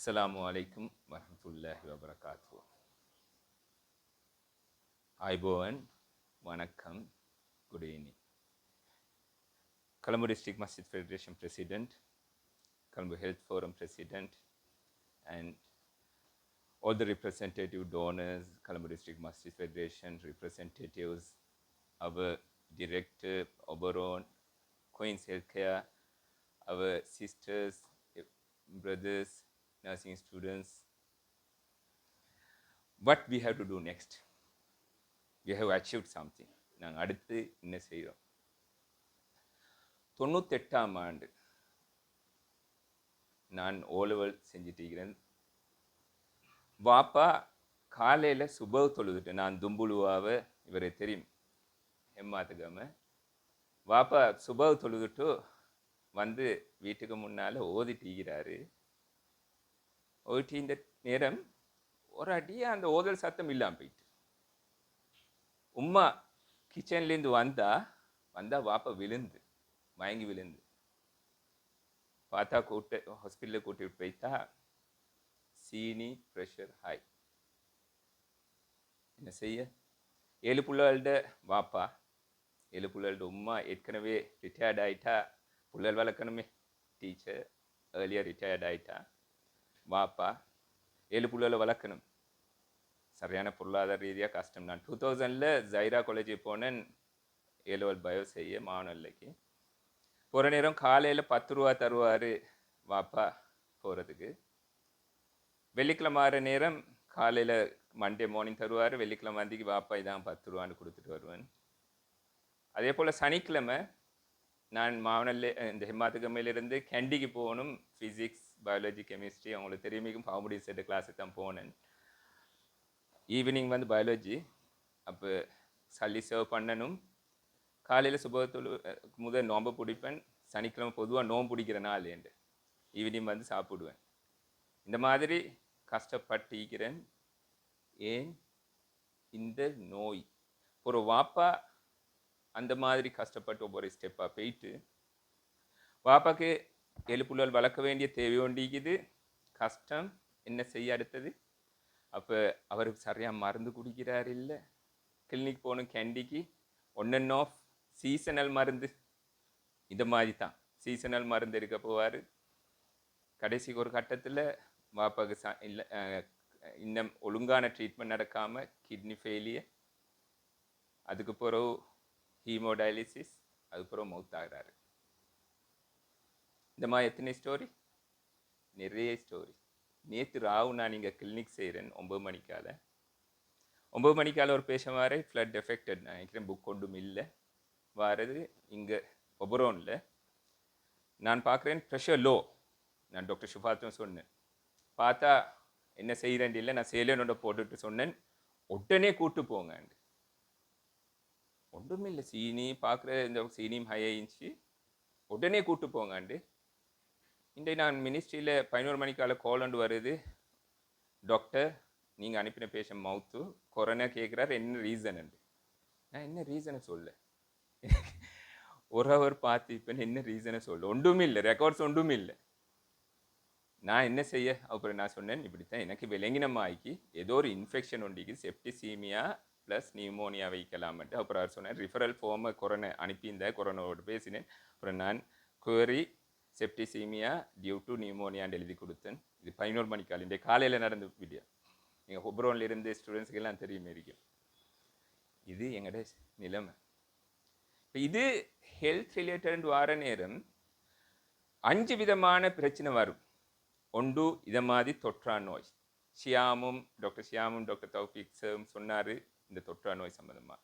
Assalamu alaikum warahmatullahi wabarakatuh. Aibowan, Vanakkam, good evening. Colombo District Masjid Federation President, Colombo Health Forum President, and all the representative donors, Colombo District Masjid Federation representatives, our director, Oberon, Queen's Healthcare, our sisters, brothers, nursing students. What we have to do next? We have achieved something. நாங்கள் அடுத்து என்ன செய்கிறோம்? 98ஆம் ஆண்டு நான் O level செஞ்சுட்டு இருக்கிறேன். வாப்பா காலையில் சுபவ தொழுதுட்டு நான் தும்புலுவாவை இவரை தெரியும் ஹெம்மாத்துக்காம வாப்பா சுபவ தொழுதுட்டு வந்து வீட்டுக்கு முன்னால் ஓதிட்டீங்கிறாரு. ஓதிட்டு இந்த நேரம் ஒரு அடியாக அந்த ஓதல் சத்தம் இல்லாமல் போயிட்டு உம்மா கிச்சன்லேருந்து வந்தா வாப்பா விழுந்து மயங்கி விழுந்து பார்த்தா ஹாஸ்பிட்டலில் கூட்டிட்டு போயிட்டா சீனி ப்ரெஷர் ஹை. என்ன செய்ய? 7 பிள்ளைகளோட வாப்பா 7 பிள்ளைகளோட உம்மா ஏற்கனவே ரிட்டையர்ட் ஆகிட்டா. பிள்ளைகள் வளர்க்கணுமே, டீச்சர் ஏர்லியாக ரிட்டையர்ட் ஆகிட்டா. வாப்பா 7 பிள்ளைகளை வளர்க்கணும். சரியான பொருளாதார ரீதியாக கஷ்டம். நான் 2000 ஜைரா காலேஜ் போனேன் ஏலோவல் பயோ செய்ய மாணவர்களுக்கு. போகிற நேரம் காலையில் 10 ரூபா தருவார் வாப்பா போகிறதுக்கு. வெள்ளிக்கிழமை ஆகிற நேரம் காலையில் மண்டே மார்னிங் தருவார். வெள்ளிக்கிழமை வந்திக்கு வாப்பா இதான் 10 ரூபான்னு கொடுத்துட்டு வருவேன். அதே போல் சனிக்கிழமை நான் மாவனல்ல இந்த ஹிமாத்துகமையிலிருந்து கேண்டிக்கு போகணும். ஃபிசிக்ஸ், பயாலஜி, கெமிஸ்ட்ரி அவங்களுக்கு தெரியுமிக்கும் பாம்புடி செட்டு கிளாஸுக்கு தான் போனேன். ஈவினிங் வந்து பயாலஜி. அப்போ சளி சர்வ் பண்ணணும். காலையில் சுபத்தொழு முதல் நோம்பு பிடிப்பேன். சனிக்கிழமை பொதுவாக நோம்பு பிடிக்கிற நாள் என்று ஈவினிங் வந்து சாப்பிடுவேன். இந்த மாதிரி கஷ்டப்பட்டிருக்கிறேன். ஏன்? இந்த நோய். ஒரு வாப்பா அந்த மாதிரி கஷ்டப்பட்டு ஒவ்வொரு ஸ்டெப்பாக போயிட்டு வாப்பாக்கு 7 பிள்ளைகள் வளர்க்க வேண்டிய தேவை ஒண்டிக்குது. கஷ்டம். என்ன செய்ய அடுத்தது? அப்போ அவருக்கு சரியாக மருந்து குடிக்கிறார் இல்லை. கிளினிக் போகணும் கேண்டிக்கு. ஒன் அண்ட் ஆஃப் சீசனல் மருந்து இந்த மாதிரி தான் சீசனல் மருந்து எடுக்க போவார். கடைசிக்கு ஒரு கட்டத்தில் வாப்பாவுக்கு இல்லை இன்னும் ஒழுங்கான ட்ரீட்மெண்ட் நடக்காமல் கிட்னி ஃபெயிலியர், அதுக்கு பிறகு ஹீமோடயாலிசிஸ், அதுக்கு பிறகு மவுத்தாகிறாரு. இந்த மாதிரி எத்தனை ஸ்டோரி? நிறைய ஸ்டோரி. நேற்று ராவு நான் இங்கே கிளினிக் செய்கிறேன் 9 மணிக்கால. 9 மணிக்கால ஒரு பேஷண்ட் வார ஃப்ளட் எஃபெக்டட். நான் நினைக்கிறேன் புக் கொண்டும் இல்லை. வாரது இங்கே ஒபரோனில். நான் பார்க்குறேன் ப்ரெஷர் லோ. நான் டாக்டர் ஷுஃபாத்தும் சொன்னேன். பார்த்தா என்ன செய்கிறேன் இல்லை, நான் சேலனோட போட்டுட்டு சொன்னேன் உடனே கூட்டு போங்கண்டு. ஒன்றுமே இல்லை, சீனி பார்க்குற இந்த சீனியும் ஹை ஆயிடுச்சு, உடனே கூட்டு போங்காண்டு. இன்றைக்கு நான் மினிஸ்ட்ரியில் 11 மணிக்கால கால் ஒன்று வருது. டாக்டர் நீங்கள் அனுப்பின பேஷண்ட் மவுத்து கொரோனா கேட்குறாரு, என்ன ரீசன்? நான் என்ன ரீசனை சொல்ல ஒரு ஹவர் பார்த்து இப்போ என்ன ரீசனை சொல்ல ஒன்றுமே இல்லை, ரெக்கார்ட்ஸ் ஒன்றுமே இல்லை. நான் என்ன செய்ய? அப்புறம் நான் சொன்னேன் இப்படித்தான் எனக்கு விளங்கினமாக்கி ஏதோ ஒரு இன்ஃபெக்ஷன் ஒண்டிக்கு செப்டிசீமியா ப்ளஸ் நியூமோனியா வைக்கலாமட்டு. அப்புறம் அவர் சொன்னேன் ரிஃபரல் ஃபார்மை கொரோனா அனுப்பியிருந்தேன். கொரோனாவோட பேசினேன். அப்புறம் நான் குவரி செப்டிசீமியா டியூ டு நியூமோனியான்னு எழுதி கொடுத்தேன். இது 11 மணிக்கால இந்த காலையில் நடந்த வீடியோ. எங்கள் ஹொப்ரோனில் இருந்து ஸ்டூடெண்ட்ஸுக்கு எல்லாம் தெரியுமே இருக்கும். இது எங்களோட நிலைமை. இப்போ இது ஹெல்த் ரிலேட்டட் வார நேரம் 5 விதமான பிரச்சனை வரும். ஒன்று இதை மாதிரி தொற்றா நோய். டாக்டர் ஷியாமும் டாக்டர் தௌஃபிக் சாரும் சொன்னார் இந்த தொற்றா நோய் சம்மந்தமாக.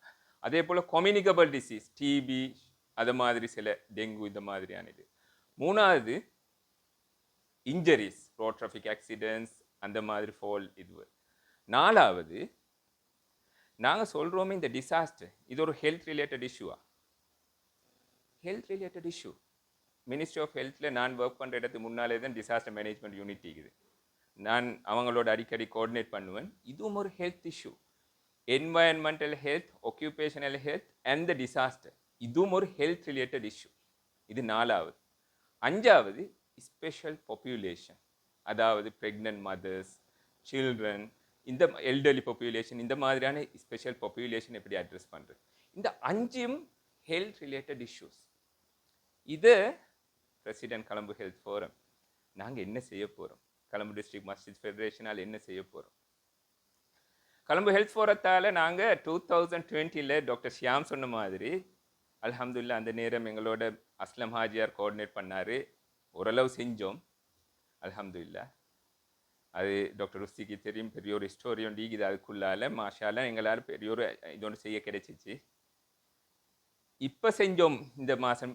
அதே போல் கம்யூனிகபிள் டிசீஸ், டிபி, அது மாதிரி சில டெங்கு இந்த மாதிரியானது. 3வது இன்ஜரிஸ், ரோட் டிராஃபிக் ஆக்சிடென்ட்ஸ் அந்த மாதிரி ஃபால். இது 4வது நாங்கள் சொல்கிறோமே இந்த டிசாஸ்டர், இது ஒரு ஹெல்த் ரிலேட்டட் இஷ்யூவா? Health related issue. Ministry of ஹெல்த்தில் நான் ஒர்க் பண்ணுற இடத்துக்கு முன்னாலே தான் டிசாஸ்டர் மேனேஜ்மெண்ட் யூனிட் இருக்குது. நான் அவங்களோட அடிக்கடி கோஆர்டினேட் பண்ணுவேன். இதுவும் ஒரு health issue. Environmental health, occupational health and the disaster, இதுவும் ஒரு ஹெல்த் ரிலேட்டட் இஷ்யூ. இது 4வது. 5வது ஸ்பெஷல் பாப்புலேஷன். அதாவது ப்ரெக்னென்ட் மதர்ஸ், சில்ட்ரன், இந்த எல்டர்லி பாப்புலேஷன், இந்த மாதிரியான ஸ்பெஷல் பாப்புலேஷன் எப்படி அட்ரஸ் பண்ணுறது. இந்த 5ம் ஹெல்த் ரிலேட்டட் இஷ்யூஸ். இது பிரசிடென்ட் கொலம்பு ஹெல்த் ஃபோரம் நாங்கள் என்ன செய்ய போகிறோம், கொலம்பு டிஸ்ட்ரிக்ட் மஸ்ஜித் ஃபெடரேஷனால் என்ன செய்ய போகிறோம். கொலம்பு ஹெல்த் ஃபோரத்தால் நாங்கள் 2020 டாக்டர் ஷியாம் சொன்ன மாதிரி அல்ஹம்துலில்லாஹ் அந்த நேரம் எங்களோட அஸ்லம் ஹாஜியார் கோஆர்டினேட் பண்ணார், ஓரளவு செஞ்சோம் அல்ஹம்துலில்லாஹ். அது டாக்டர் ருஸ்திக்கு தெரியும், பெரிய ஒரு ஹிஸ்டோரியம் லீக் இது அதுக்குள்ளால மாஷால எங்களால் பெரிய ஒரு இது ஒன்று செய்ய கிடைச்சிச்சு. இப்போ செஞ்சோம் இந்த மாதம்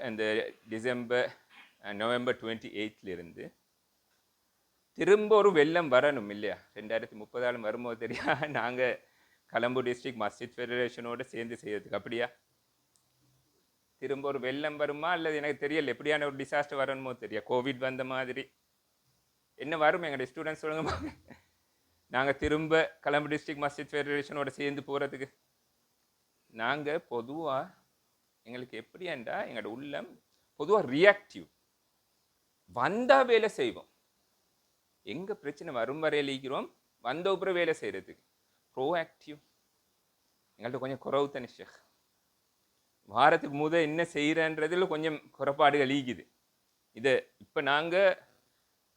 இந்த நவம்பர் 28 திரும்ப ஒரு வெள்ளம் வரணும் இல்லையா, 2030 வரும்போது தெரியா நாங்கள் கொலம்பு டிஸ்ட்ரிக்ட் மஸ்ஜித் ஃபெடரேஷனோடு சேர்ந்து செய்யறதுக்கு. அப்படியா திரும்ப ஒரு வெள்ளம் வருமா அல்லது எனக்கு தெரியல, எப்படியான ஒரு டிசாஸ்டர் வரணுமோ தெரியா, கோவிட் வந்த மாதிரி என்ன வரும் எங்களுடைய ஸ்டூடெண்ட்ஸ் சொல்லுங்க. நாங்கள் திரும்ப கொலம்பு டிஸ்ட்ரிக்ட் மஸ்ஜித் ஃபெடரேஷனோட சேர்ந்து போகிறதுக்கு நாங்கள் பொதுவாக எங்களுக்கு எப்படியாண்டா எங்களோட உள்ளம் பொதுவாக ரியாக்டிவ், வந்தால் வேலை செய்வோம், எங்கே பிரச்சனை வரும் வரையில் இருக்கிறோம், வந்த அப்புறம் வேலை செய்கிறதுக்கு. ப்ரோஆக்டிவ் எங்கள்கிட்ட கொஞ்சம் குறவு தானே ஷேக். வாரத்துக்கு முதல் என்ன செய்கிறன்றதில் கொஞ்சம் குறைபாடுகள் ஈக்குது. இதை இப்போ நாங்கள்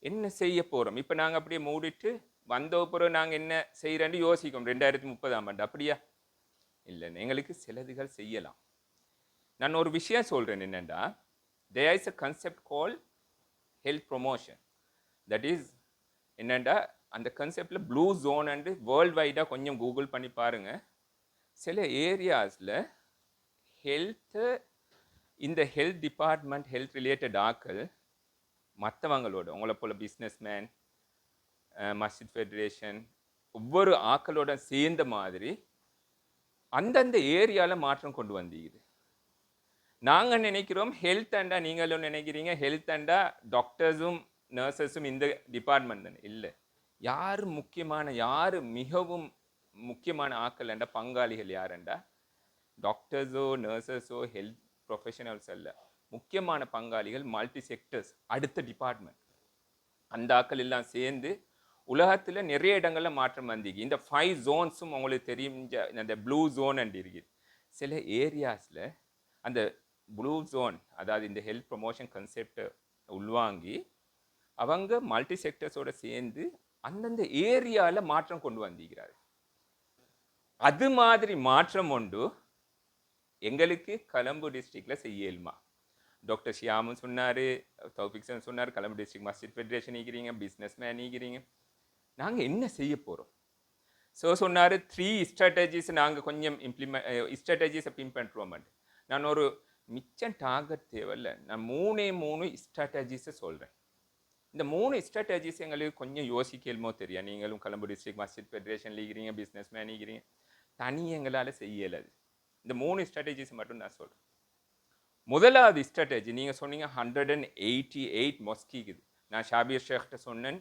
என்ன செய்ய போகிறோம், இப்போ நாங்கள் அப்படியே மூடிட்டு வந்த அப்புறம் நாங்கள் என்ன செய்கிறேன்னு யோசிக்கோம் 2030 அப்படியா இல்லை, எங்களுக்கு சிலதுகள் செய்யலாம். நான் ஒரு விஷயம் சொல்கிறேன் என்னென்னா, there is a concept called health promotion. that is என்னென்னா அந்த கன்செப்டில் ப்ளூ ஜோன் அண்டு வேர்ல்டு வைடாக கொஞ்சம் கூகுள் பண்ணி பாருங்கள். சில ஏரியாஸில் ஹெல்த்து, இந்த ஹெல்த் டிபார்ட்மெண்ட் ஹெல்த் ரிலேட்டட் ஆக்கள் மற்றவங்களோட உங்களை போல் பிஸ்னஸ்மேன், மஸ்ஜித் ஃபெடரேஷன் ஒவ்வொரு ஆக்களோட சேர்ந்த மாதிரி அந்தந்த ஏரியாவில் மாற்றம் கொண்டு வந்தீங்க. நாங்கள் நினைக்கிறோம் ஹெல்த் அண்டா, நீங்களும் நினைக்கிறீங்க ஹெல்த் அண்டா டாக்டர்ஸும் நர்சஸும் இந்த டிபார்ட்மெண்ட் தானே. இல்லை, யார் முக்கியமான, யார் மிகவும் முக்கியமான ஆக்கள் அண்டா, பங்காளிகள் யாருண்டா டாக்டர்ஸோ நர்சஸோ ஹெல்த் ப்ரொஃபஷனல்ஸ் அல்ல. முக்கியமான பங்காளிகள் மல்டி செக்டர்ஸ், அடுத்த டிபார்ட்மெண்ட். அந்த ஆக்கள் எல்லாம் சேர்ந்து உலகத்தில் நிறைய இடங்களில் மாற்றம் வந்தீங்க. இந்த 5 ஜோன்ஸும் உங்களுக்கு தெரிஞ்ச அந்த ப்ளூ ஜோன் அண்ட் இருக்குது. சில ஏரியாஸில் அந்த ப்ளூ ஜோன், அதாவது இந்த ஹெல்த் ப்ரொமோஷன் கன்செப்டை உள்வாங்கி அவங்க மல்டி செக்டர்ஸோட சேர்ந்து அந்தந்த ஏரியாவில் மாற்றம் கொண்டு வந்திருக்கிறார். அது மாதிரி மாற்றம் உண்டு எங்களுக்கு கொலம்பு டிஸ்ட்ரிக்டில் செய்யலுமா. டாக்டர் ஷியாமும் சொன்னார், தௌஃபிக் சார் சொன்னார், கொலம்பு டிஸ்ட்ரிக்ட் மஸ்ஜித் ஃபெடரேஷன் நீக்கிறீங்க, பிஸ்னஸ் மேன் நீக்கிறீங்க, நாங்கள் என்ன செய்ய போகிறோம். ஸோ சொன்னார் 3 ஸ்ட்ராட்டஜிஸ் நாங்கள் கொஞ்சம் ஸ்ட்ராட்டஜிஸை பின்பற்றுவோம். நான் ஒரு மிச்சம் டார்கெட் தேவையில்லை, நான் 3 ஸ்ட்ராட்டஜிஸை சொல்கிறேன். இந்த 3 ஸ்ட்ராட்டஜிஸ் எங்களுக்கு கொஞ்சம் யோசிக்கலுமோ தெரியும். நீங்களும் கொலம்பு டிஸ்ட்ரிக்ட் மஸ்ஜித் ஃபெடரேஷன் லீக்கிறீங்க, பிஸ்னஸ் மேன் நீக்கிறீங்க, தனி எங்களால் செய்யலை. இந்த 3 ஸ்ட்ராட்டஜிஸ் மட்டும் நான் சொல்கிறேன். முதலாவது ஸ்ட்ராட்டஜி நீங்கள் சொன்னீங்க 188 மொஸ்கிக்குது. நான் ஷாபிர் ஷேக்கிட்ட சொன்னேன்,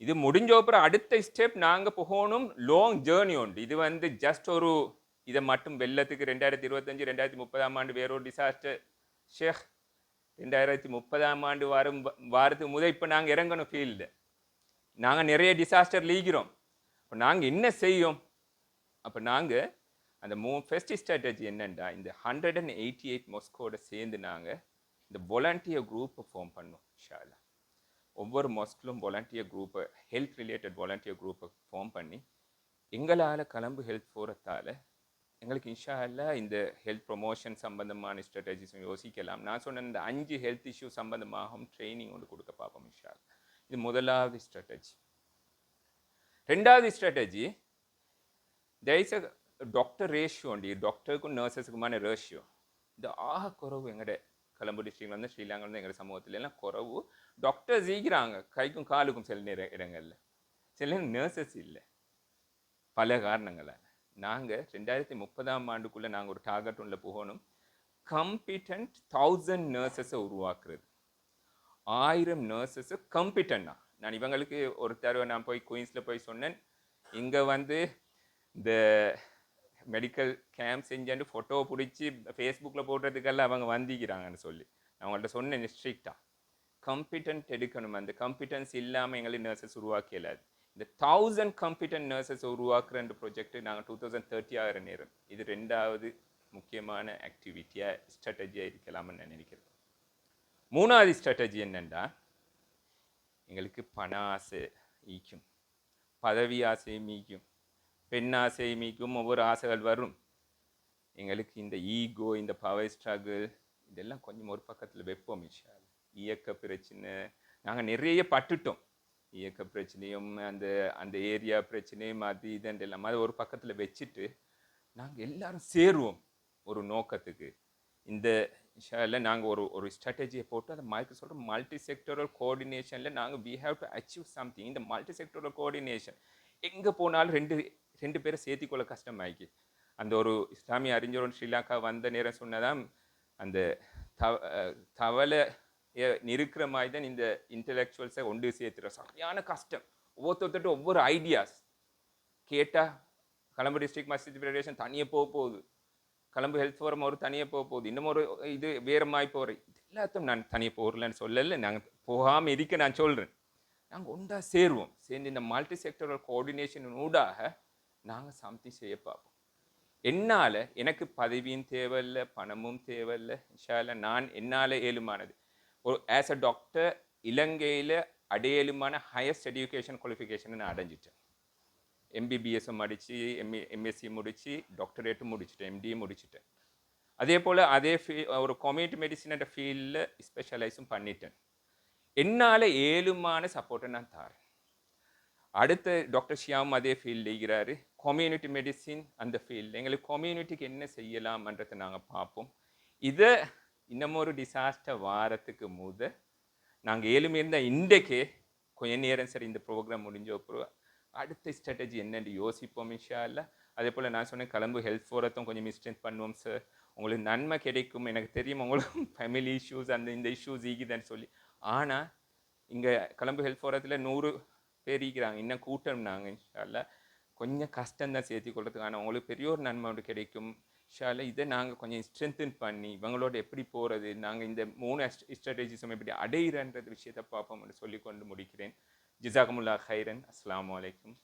இது முடிஞ்ச அப்புறம் அடுத்த ஸ்டெப் நாங்கள் போகணும், லாங் ஜேர்னி உண்டு. இது ஜஸ்ட் ஒரு இதை மட்டும் வெள்ளத்துக்கு 2025 2030 வேறொரு டிசாஸ்டர் ஷேக் 2030 வாரத்துக்கு முதல் இப்போ நாங்கள் இறங்கணும் ஃபீல்டு. நாங்கள் நிறைய டிசாஸ்டர் லீக்கிறோம். இப்போ நாங்கள் என்ன செய்யும், அப்போ நாங்கள் அந்த ஃபர்ஸ்ட் ஸ்ட்ராட்டஜி என்னென்னா, இந்த 188 மொஸ்கோட சேர்ந்து நாங்கள் இந்த வாலண்டியர் குரூப்பை ஃபார்ம் பண்ணோம். இன்ஷா அல்லாஹ் ஒவ்வொரு மொஸ்கிலும் வாலண்டியர் குரூப்பை, ஹெல்த் ரிலேட்டட் வாலண்டியர் குரூப்பை ஃபார்ம் பண்ணி எங்களால் கொலம்பு ஹெல்த் ஃபோரத்தால் எங்களுக்கு இன்ஷா அல்லாஹ் இந்த ஹெல்த் ப்ரொமோஷன் சம்பந்தமான ஸ்ட்ராட்டஜிஸும் யோசிக்கலாம். நான் சொன்ன இந்த 5 ஹெல்த் இஷ்யூ சம்பந்தமாகவும் ட்ரைனிங் ஒன்று கொடுக்க பார்ப்போம் இன்ஷா அல்லாஹ். இது முதலாவது ஸ்ட்ராட்டஜி. ரெண்டாவது strategy, there is a doctor ratio உண்டு, டாக்டருக்கும் நர்சஸுக்குமான ரேஷியோ. இந்த குறவு எங்கட கொலம்பு டிஸ்ட்ரிக்ட்ல வந்து ஸ்ரீலங்கா வந்து எங்கள் சமூகத்துல எல்லாம் குறவு. டாக்டர்ஸ் ஈக்கிறாங்க கைக்கும் காலுக்கும் சில நேர இடங்கள்ல, சில நேரம் நர்சஸ் இல்லை, பல காரணங்களால். நாங்கள் 2030 நாங்கள் ஒரு டார்கெட் ஒன்றில் போகணும், கம்பிட்டன்ட் 1000 நர்சஸை உருவாக்குறது. 1000 நர்சஸை கம்பிட்டன்னா. நான் இவங்களுக்கு ஒரு தடவை நான் போய் குயின்ஸில் போய் சொன்னேன், இங்கே இந்த மெடிக்கல் கேம்ப் செஞ்சுட்டு ஃபோட்டோ பிடிச்சி ஃபேஸ்புக்கில் போடுறதுக்கெல்லாம் அவங்க வந்திக்கிறாங்கன்னு சொல்லி நான் அவங்கள்ட்ட சொன்னேன் ஸ்ட்ரிக்டாக. காம்பிட்டன்ட் எடுக்கணும். அந்த காம்பிட்டன்ஸ் இல்லாமல் எங்களுக்கு நர்சஸ் உருவாக்க இயலாது. இந்த 1000 காம்பிட்டன்ட் நர்சஸ் உருவாக்குற ரெண்டு ப்ரொஜெக்ட் நாங்கள் 2030 ஆகிற நேரம் இது ரெண்டாவது முக்கியமான ஆக்டிவிட்டியாக ஸ்ட்ராட்டஜியாக இருக்கலாம்னு நான் நினைக்கிறேன். மூணாவது ஸ்ட்ராட்டஜி என்னென்னா, எங்களுக்கு பண ஆசை ஈக்கும், பதவி ஆசை மீக்கும், பெண் ஆசை மீக்கும், ஒவ்வொரு ஆசைகள் வரும். எங்களுக்கு இந்த ஈகோ, இந்த பவர் ஸ்ட்ரகிள் இதெல்லாம் கொஞ்சம் ஒரு பக்கத்தில் வைப்போம். இயக்க பிரச்சனை நாங்கள் நிறைய பட்டுட்டோம். இயக்க பிரச்சனையும் அந்த அந்த ஏரியா பிரச்சனையும் அது இதெல்லாம் அது ஒரு பக்கத்தில் வச்சுட்டு நாங்கள் எல்லாரும் சேருவோம் ஒரு நோக்கத்துக்கு. இந்த நாங்கள் ஒரு ஸ்ட்ராட்டஜியை போட்டு அதை மைக்கு சொல்கிற மல்டி செக்டரல் கோஆர்டினேஷனில் நாங்கள் we have to achieve something. இந்த மல்டி செக்டரல் கோஆர்டினேஷன் எங்கே போனாலும் ரெண்டு பேரை சேர்த்திக்கொள்ள கஷ்டமாயிக்கு. அந்த ஒரு இஸ்லாமிய அறிஞர் ஸ்ரீலங்கா வந்த நேரம் சொன்னதான், அந்த தவளை இருக்கிற மாதிரி தான் இந்த இன்டலெக்சுவல்ஸை ஒன்று சேர்த்துற சரியான கஷ்டம். ஒவ்வொருத்தட்டு ஒவ்வொரு ஐடியாஸ் கேட்டால் கொழும்பு டிஸ்ட்ரிக்ட் மஸ்ஜித் ஃபெடரேஷன் தனியாக போகுது, கொழும்பு ஹெல்த் ஃபோரம் ஒரு தனியாக போகுது, இன்னும் ஒரு இது வேறு மாதிரி போகிறேன். இது எல்லாத்தையும் நான் தனியாக போகலன்னு சொல்லலை, நாங்கள் போகாமல் இருக்க நான் சொல்கிறேன். நாங்கள் ஒன்றா சேருவோம். சேர்ந்து இந்த மல்டி செக்டரல் கோஆர்டினேஷன் ஊடாக நாங்கள் சம்திங் செய்ய பார்ப்போம். என்னால் எனக்கு பதவியும் தேவையில்லை, பணமும் தேவையில்லை. இன்ஷால்லா நான் என்னால் ஏழுமானது ஒரு ஆஸ் அ டாக்டர் இலங்கையில் அடையலுமான ஹையஸ்ட் எஜுகேஷன் குவாலிஃபிகேஷனை நான் அடைஞ்சிட்டேன். எம்பிபிஎஸும் முடித்து எம்எஸ்சி முடித்து டாக்டரேட்டும் முடிச்சுட்டேன், எம்டியும் முடிச்சுட்டேன். அதே போல் ஒரு கம்யூனிட்டி மெடிசின் ஃபீல்டில் ஸ்பெஷலைஸும் பண்ணிட்டேன். என்னால் ஏழுமான சப்போர்ட்டை நான் தரேன். அடுத்த டாக்டர் ஷியாம் அதே ஃபீல்டு இருக்கிறாரு, கம்யூனிட்டி மெடிசின் அந்த ஃபீல்டு. எங்களுக்கு கம்யூனிட்டிக்கு என்ன செய்யலாம்ன்றதை நாங்கள் பார்ப்போம். இதை இன்னமும் ஒரு டிசாஸ்டர் வாரத்துக்கு நாங்கள் ஏழுமே இருந்தால் இன்றைக்கே கொஞ்ச நேரம் சரி இந்த ப்ரோக்ராம் முடிஞ்ச அப்புறம் அடுத்த ஸ்ட்ராட்டஜி என்னென்னு யோசிப்போம் இன்ஷா அல்லாஹ். அதே போல் நான் சொன்னேன் கொழும்பு ஹெல்த் ஃபோரத்தும் கொஞ்சம் ஸ்ட்ரென்த் பண்ணுவோம் சார், உங்களுக்கு நன்மை கிடைக்கும். எனக்கு தெரியும் உங்களுக்கு ஃபேமிலி இஷ்யூஸ் இந்த இஷ்யூஸ் ஈக்குதுன்னு சொல்லி. ஆனால் இங்கே கொழும்பு ஹெல்த் ஃபோரத்தில் 100 பேர் இருக்கிறாங்க, இன்னும் கூட்டம். நாங்கள் இன்ஷா அல்லாஹ் கொஞ்சம் கஷ்டம்தான் சேர்த்து கொள்றதுக்கான உங்களுக்கு பெரிய ஒரு நன்மை ஒன்று கிடைக்கும் இன்ஷா அல்லாஹ். இதை நாங்கள் கொஞ்சம் ஸ்ட்ரென்தன் பண்ணி இவங்களோட எப்படி போகிறது, நாங்கள் இந்த 3 ஸ்ட்ராட்டஜிஸும் எப்படி அடையிறன்ற விஷயத்தை பார்ப்போம்னு சொல்லிக்கொண்டு முடிக்கிறேன். ஜிசாக்குமுல்லாஹ் ஹைரன். அஸ்ஸலாமு அலைக்கும்.